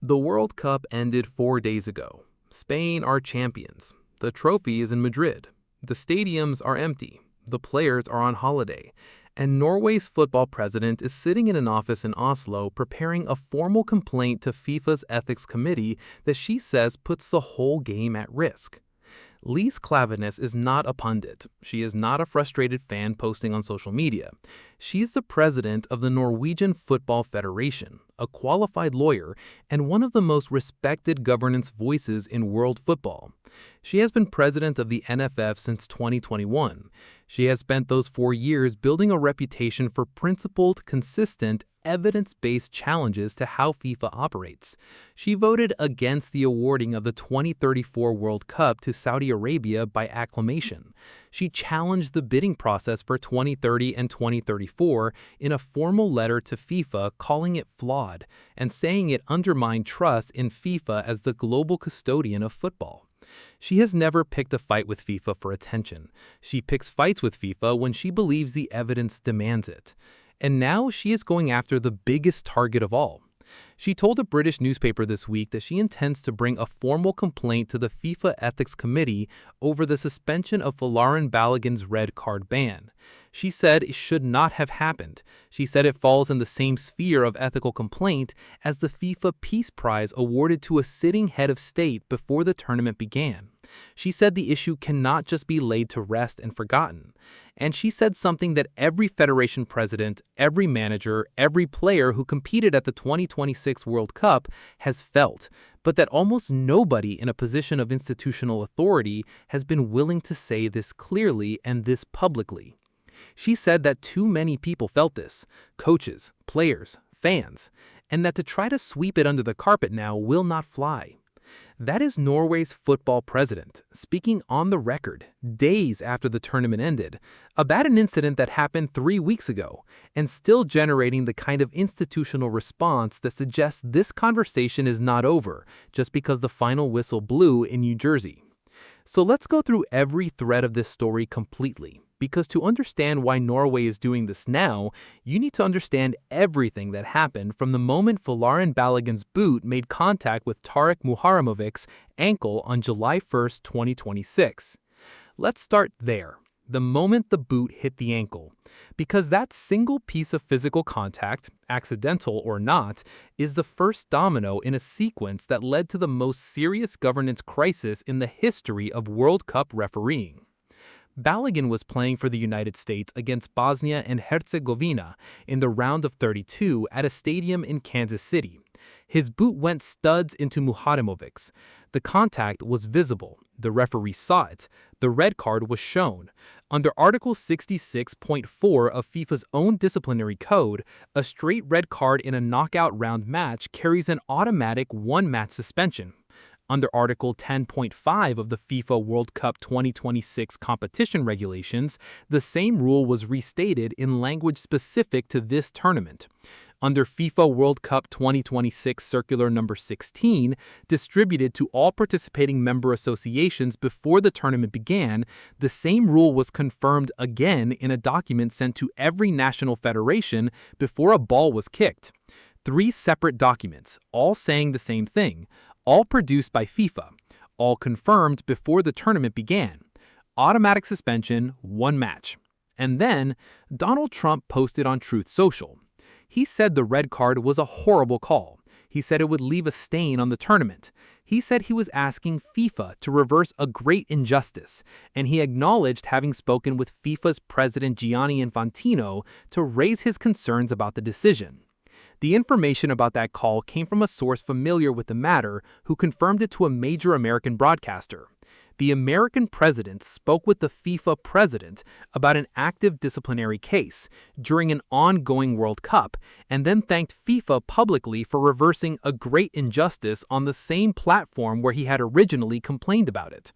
The World Cup ended 4 days ago. Spain are champions. The trophy is in Madrid. The stadiums are empty. The players are on holiday. And Norway's football president is sitting in an office in Oslo preparing a formal complaint to FIFA's ethics committee that she says puts the whole game at risk. Lise Klaveness is not a pundit. She is not a frustrated fan posting on social media. She's the president of the Norwegian Football Federation, a qualified lawyer, and one of the most respected governance voices in world football. She has been president of the NFF since 2021. She has spent those 4 years building a reputation for principled, consistent, evidence-based challenges to how FIFA operates. She voted against the awarding of the 2034 World Cup to Saudi Arabia by acclamation. She challenged the bidding process for 2030 and 2034 in a formal letter to FIFA, calling it flawed and saying it undermined trust in FIFA as the global custodian of football. She has never picked a fight with FIFA for attention. She picks fights with FIFA when she believes the evidence demands it. And now she is going after the biggest target of all. She told a British newspaper this week that she intends to bring a formal complaint to the FIFA Ethics Committee over the suspension of Balagan's red card ban. She said it should not have happened. She said it falls in the same sphere of ethical complaint as the FIFA Peace Prize awarded to a sitting head of state before the tournament began. She said the issue cannot just be laid to rest and forgotten. And she said something that every federation president, every manager, every player who competed at the 2026 World Cup has felt, but that almost nobody in a position of institutional authority has been willing to say this clearly and this publicly. She said that too many people felt this, coaches, players, fans, and that to try to sweep it under the carpet now will not fly. That is Norway's football president, speaking on the record, days after the tournament ended, about an incident that happened 3 weeks ago, and still generating the kind of institutional response that suggests this conversation is not over just because the final whistle blew in New Jersey. So let's go through every thread of this story completely, because to understand why Norway is doing this now, you need to understand everything that happened from the moment Balagan's boot made contact with Tarek Muharamovic's ankle on July 1, 2026. Let's start there, the moment the boot hit the ankle, because that single piece of physical contact, accidental or not, is the first domino in a sequence that led to the most serious governance crisis in the history of World Cup refereeing. Balagan was playing for the United States against Bosnia and Herzegovina in the round of 32 at a stadium in Kansas City. His boot went studs into Muharamovic's. The contact was visible. The referee saw it. The red card was shown. Under Article 66.4 of FIFA's own disciplinary code, a straight red card in a knockout round match carries an automatic one-match suspension. Under Article 10.5 of the FIFA World Cup 2026 competition regulations, the same rule was restated in language specific to this tournament. Under FIFA World Cup 2026 Circular Number 16, distributed to all participating member associations before the tournament began, the same rule was confirmed again in a document sent to every national federation before a ball was kicked. 3 separate documents, all saying the same thing, all produced by FIFA, all confirmed before the tournament began. Automatic suspension, one match. And then, Donald Trump posted on Truth Social. He said the red card was a horrible call. He said it would leave a stain on the tournament. He said he was asking FIFA to reverse a great injustice, and he acknowledged having spoken with FIFA's president Gianni Infantino to raise his concerns about the decision. The information about that call came from a source familiar with the matter who confirmed it to a major American broadcaster. The American president spoke with the FIFA president about an active disciplinary case during an ongoing World Cup and then thanked FIFA publicly for reversing a great injustice on the same platform where he had originally complained about it.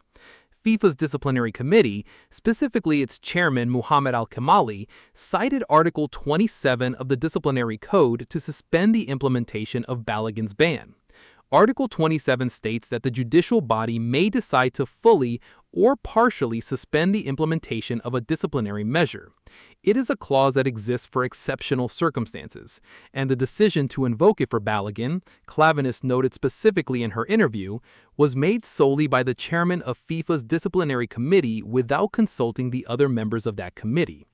FIFA's disciplinary committee, specifically its chairman Mohammed Al-Kamali, cited Article 27 of the disciplinary code to suspend the implementation of Balagan's ban. Article 27 states that the judicial body may decide to fully or partially suspend the implementation of a disciplinary measure. It is a clause that exists for exceptional circumstances, and the decision to invoke it for Balagan, Clavinus noted specifically in her interview, was made solely by the chairman of FIFA's disciplinary committee without consulting the other members of that committee.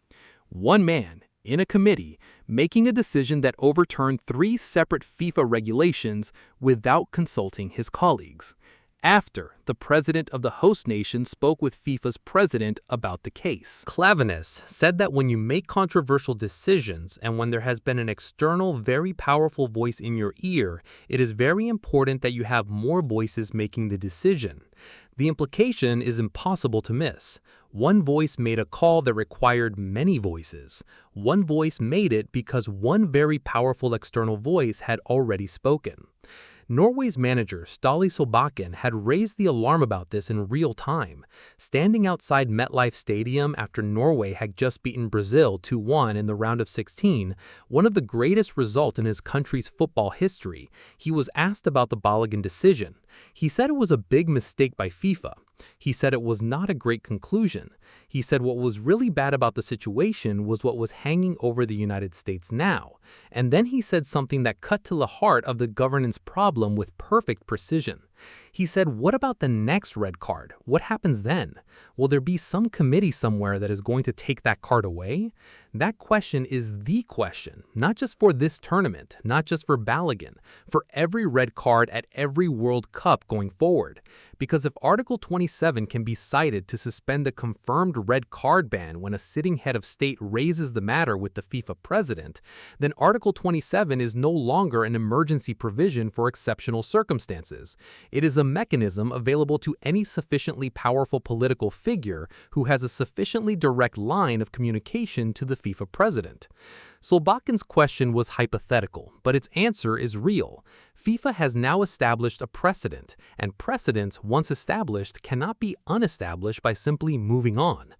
One man, in a committee, making a decision that overturned 3 separate FIFA regulations without consulting his colleagues, after the president of the host nation spoke with FIFA's president about the case. Clavinus said that when you make controversial decisions and when there has been an external, very powerful voice in your ear, it is very important that you have more voices making the decision. The implication is impossible to miss. One voice made a call that required many voices. One voice made it because one very powerful external voice had already spoken. Norway's manager, Ståle Solbakken, had raised the alarm about this in real time. Standing outside MetLife Stadium after Norway had just beaten Brazil 2-1 in the round of 16, one of the greatest results in his country's football history, he was asked about the Balagan decision. He said it was a big mistake by FIFA. He said it was not a great conclusion. He said what was really bad about the situation was what was hanging over the United States now. And then he said something that cut to the heart of the governance problem with perfect precision. He said, what about the next red card? What happens then? Will there be some committee somewhere that is going to take that card away? That question is the question, not just for this tournament, not just for Balagan, for every red card at every World Cup going forward. Because if Article 27 can be cited to suspend the confirmed red card ban when a sitting head of state raises the matter with the FIFA president, then Article 27 is no longer an emergency provision for exceptional circumstances. It is a mechanism available to any sufficiently powerful political figure who has a sufficiently direct line of communication to the FIFA president. Solbakken's question was hypothetical, but its answer is real. FIFA has now established a precedent, and precedents, once established, cannot be unestablished by simply moving on.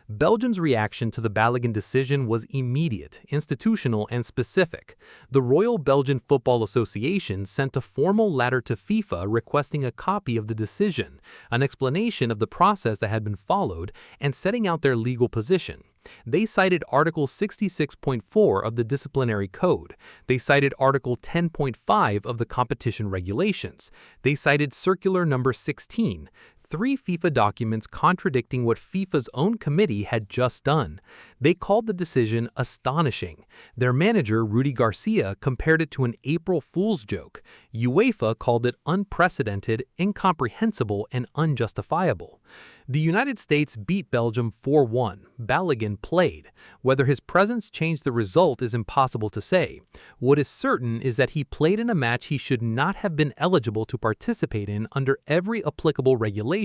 Belgium's reaction to the Balagan decision was immediate, institutional, and specific. The Royal Belgian Football Association sent a formal letter to FIFA requesting a copy of the decision, an explanation of the process that had been followed, and setting out their legal position. They cited Article 66.4 of the Disciplinary Code. They cited Article 10.5 of the Competition Regulations. They cited Circular Number 16. 3 FIFA documents contradicting what FIFA's own committee had just done. They called the decision astonishing. Their manager, Rudy Garcia, compared it to an April Fool's joke. UEFA called it unprecedented, incomprehensible, and unjustifiable. The United States beat Belgium 4-1. Balagan played. Whether his presence changed the result is impossible to say. What is certain is that he played in a match he should not have been eligible to participate in under every applicable regulation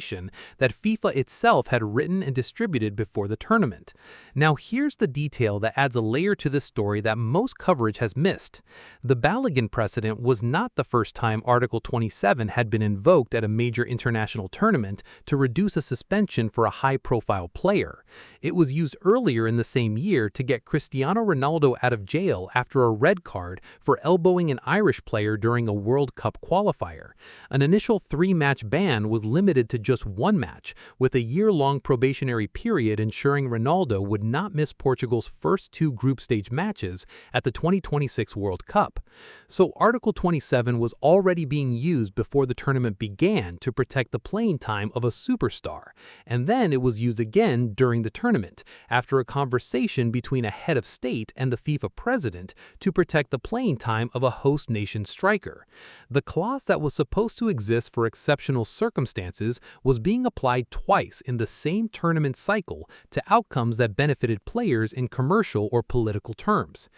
that FIFA itself had written and distributed before the tournament. Now here's the detail that adds a layer to this story that most coverage has missed. The Balagan precedent was not the first time Article 27 had been invoked at a major international tournament to reduce a suspension for a high-profile player. It was used earlier in the same year to get Cristiano Ronaldo out of jail after a red card for elbowing an Irish player during a World Cup qualifier. An initial 3-match ban was limited to just 1 match, with a year-long probationary period ensuring Ronaldo would not miss Portugal's first 2 group stage matches at the 2026 World Cup. So Article 27 was already being used before the tournament began to protect the playing time of a superstar, and then it was used again during the tournament, after a conversation between a head of state and the FIFA president to protect the playing time of a host nation striker. The clause that was supposed to exist for exceptional circumstances was being applied twice in the same tournament cycle to outcomes that benefited players in commercial or political terms.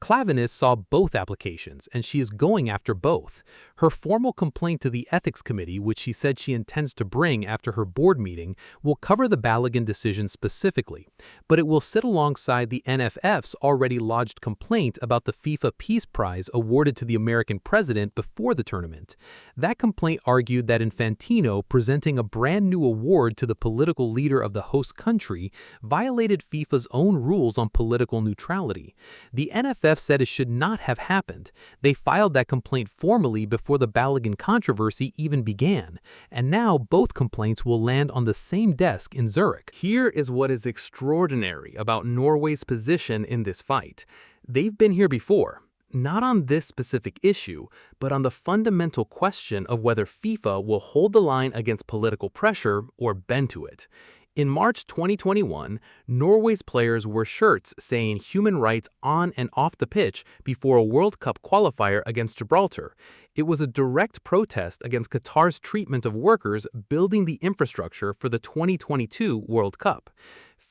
Clavinus saw both applications, and she is going after both. Her formal complaint to the Ethics Committee, which she said she intends to bring after her board meeting, will cover the Balagan decision specifically, but it will sit alongside the NFF's already lodged complaint about the FIFA Peace Prize awarded to the American president before the tournament. That complaint argued that Infantino, presenting a brand new award to the political leader of the host country, violated FIFA's own rules on political neutrality. The NFF EFF said it should not have happened. They filed that complaint formally before the Balagan controversy even began, and now both complaints will land on the same desk in Zurich. Here is what is extraordinary about Norway's position in this fight. They've been here before. Not on this specific issue, but on the fundamental question of whether FIFA will hold the line against political pressure or bend to it. In March 2021, Norway's players wore shirts saying human rights on and off the pitch before a World Cup qualifier against Gibraltar. It was a direct protest against Qatar's treatment of workers building the infrastructure for the 2022 World Cup.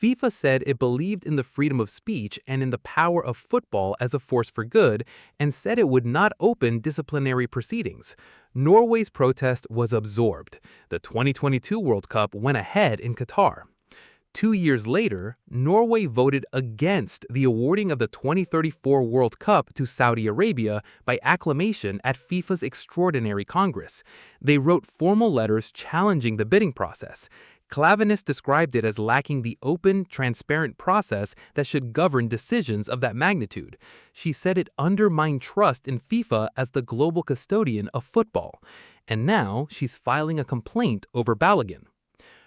FIFA said it believed in the freedom of speech and in the power of football as a force for good, and said it would not open disciplinary proceedings. Norway's protest was absorbed. The 2022 World Cup went ahead in Qatar. 2 years later, Norway voted against the awarding of the 2034 World Cup to Saudi Arabia by acclamation at FIFA's Extraordinary Congress. They wrote formal letters challenging the bidding process. Klaveness described it as lacking the open, transparent process that should govern decisions of that magnitude. She said it undermined trust in FIFA as the global custodian of football. And now she's filing a complaint over Balagan.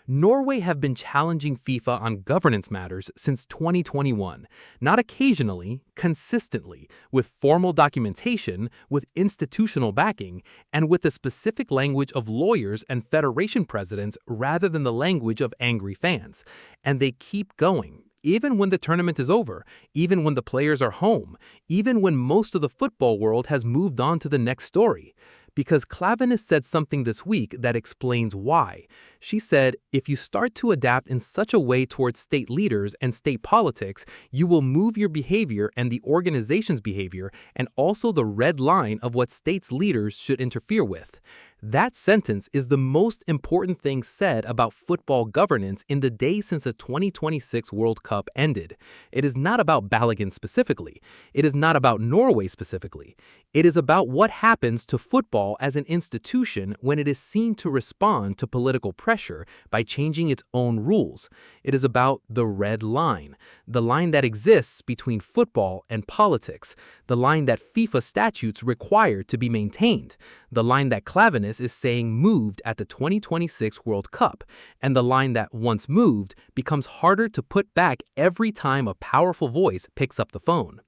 Norway have been challenging FIFA on governance matters since 2021, not occasionally, consistently, with formal documentation, with institutional backing, and with the specific language of lawyers and federation presidents rather than the language of angry fans. And they keep going. Even when the tournament is over, even when the players are home, even when most of the football world has moved on to the next story. Because Klaveness said something this week that explains why. She said, if you start to adapt in such a way towards state leaders and state politics, you will move your behavior and the organization's behavior and also the red line of what states' leaders should interfere with. That sentence is the most important thing said about football governance in the day since the 2026 World Cup ended. It is not about Balagan specifically. It is not about Norway specifically. It is about what happens to football as an institution when it is seen to respond to political pressure by changing its own rules. It is about the red line, the line that exists between football and politics, the line that FIFA statutes require to be maintained, the line that Klaveness is saying moved at the 2026 World Cup, and the line that once moved becomes harder to put back every time a powerful voice picks up the phone.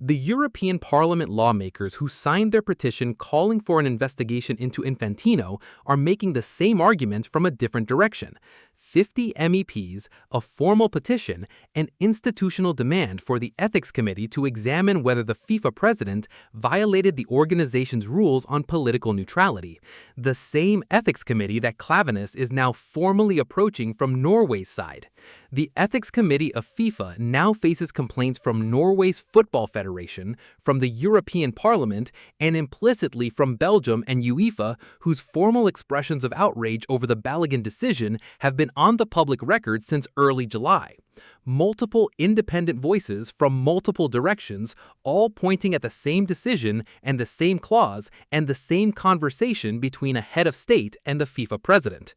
The European Parliament lawmakers who signed their petition calling for an investigation into Infantino are making the same argument from a different direction. 50 MEPs, a formal petition, an institutional demand for the Ethics Committee to examine whether the FIFA president violated the organization's rules on political neutrality. The same Ethics Committee that Klaveness is now formally approaching from Norway's side. The Ethics Committee of FIFA now faces complaints from Norway's Football Federation, from the European Parliament, and implicitly from Belgium and UEFA, whose formal expressions of outrage over the Balagan decision have been on the public record since early July. Multiple independent voices from multiple directions, all pointing at the same decision and the same clause and the same conversation between a head of state and the FIFA president.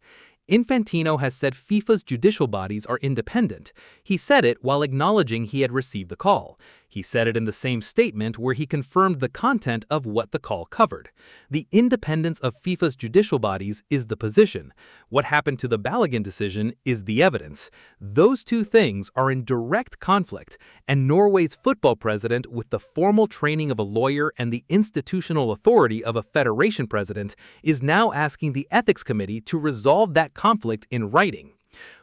Infantino has said FIFA's judicial bodies are independent. He said it while acknowledging he had received the call. He said it in the same statement where he confirmed the content of what the call covered. The independence of FIFA's judicial bodies is the position. What happened to the Balagan decision is the evidence. Those two things are in direct conflict, and Norway's football president, with the formal training of a lawyer and the institutional authority of a federation president, is now asking the Ethics Committee to resolve that conflict in writing.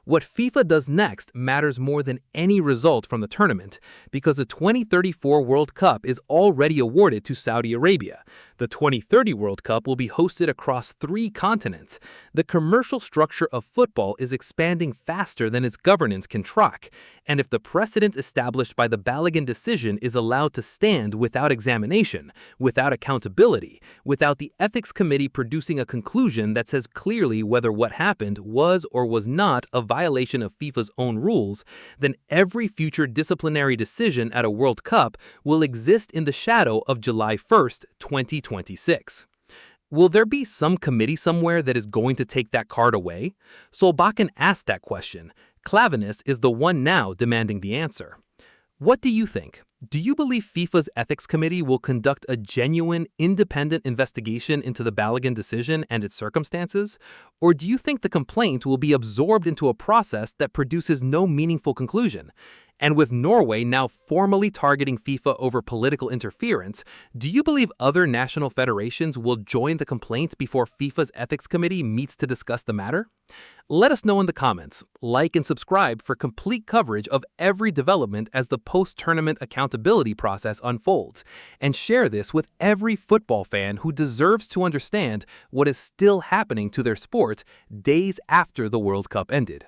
What FIFA does next matters more than any result from the tournament, because the 2034 World Cup is already awarded to Saudi Arabia. The 2030 World Cup will be hosted across 3 continents. The commercial structure of football is expanding faster than its governance can track, and if the precedent established by the Balagan decision is allowed to stand without examination, without accountability, without the Ethics Committee producing a conclusion that says clearly whether what happened was or was not a violation of FIFA's own rules, then every future disciplinary decision at a World Cup will exist in the shadow of July 1st, 2026. Will there be some committee somewhere that is going to take that card away? Solbakken asked that question. Klaveness is the one now demanding the answer. What do you think? Do you believe FIFA's ethics committee will conduct a genuine, independent investigation into the Balagan decision and its circumstances? Or do you think the complaint will be absorbed into a process that produces no meaningful conclusion? And with Norway now formally targeting FIFA over political interference, do you believe other national federations will join the complaint before FIFA's ethics committee meets to discuss the matter? Let us know in the comments. Like and subscribe for complete coverage of every development as the post-tournament accountability process unfolds. And share this with every football fan who deserves to understand what is still happening to their sport days after the World Cup ended.